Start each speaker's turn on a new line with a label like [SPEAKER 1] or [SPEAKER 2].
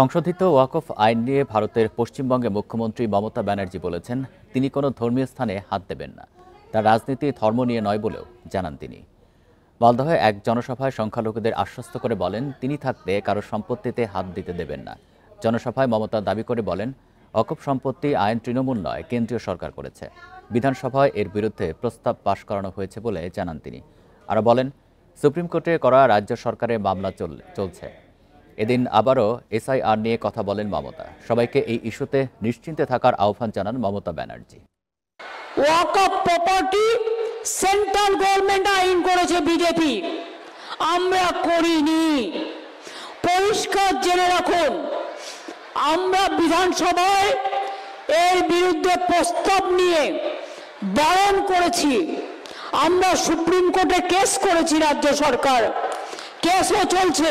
[SPEAKER 1] সংশোধিত ওয়াকফ আইন নিয়ে ভারতের পশ্চিমবঙ্গে মুখ্যমন্ত্রী মমতা ব্যানার্জি বলেছেন, তিনি কোনো ধর্মীয় স্থানে হাত দেবেন না। তার রাজনীতি ধর্ম নিয়ে নয় বলেও জানান তিনি। মালদহে এক জনসভায় সংখ্যালঘুদের আশ্বস্ত করে বলেন, তিনি থাকতে কারো সম্পত্তিতে হাত দিতে দেবেন না। জনসভায় মমতা দাবি করে বলেন, ওয়াকফ সম্পত্তি আইন তৃণমূল নয়, কেন্দ্রীয় সরকার করেছে। বিধানসভায় এর বিরুদ্ধে প্রস্তাব পাশ করানো হয়েছে বলে জানান তিনি। আরও বলেন, সুপ্রিম কোর্টে করা রাজ্য সরকারের মামলা চলছে। এদিন আবারও এসআইআর নিয়ে কথা বলেন মমতা। সবাইকে এই ইস্যুতে নিশ্চিন্তে থাকার আহ্বান জানান মমতা ব্যানার্জি।
[SPEAKER 2] ওয়াকফ প্রপার্টি সেন্ট্রাল গভর্নমেন্ট আইন করেছে বিজেপি, আমরা করিনি। পরিষ্কার জেনে রাখুন, আমরা বিধানসভায় এর বিরুদ্ধে প্রস্তাব নিয়ে বারণ করেছি। আমরা সুপ্রিম কোর্টে কেস করেছি, রাজ্য সরকার কেসও চলছে।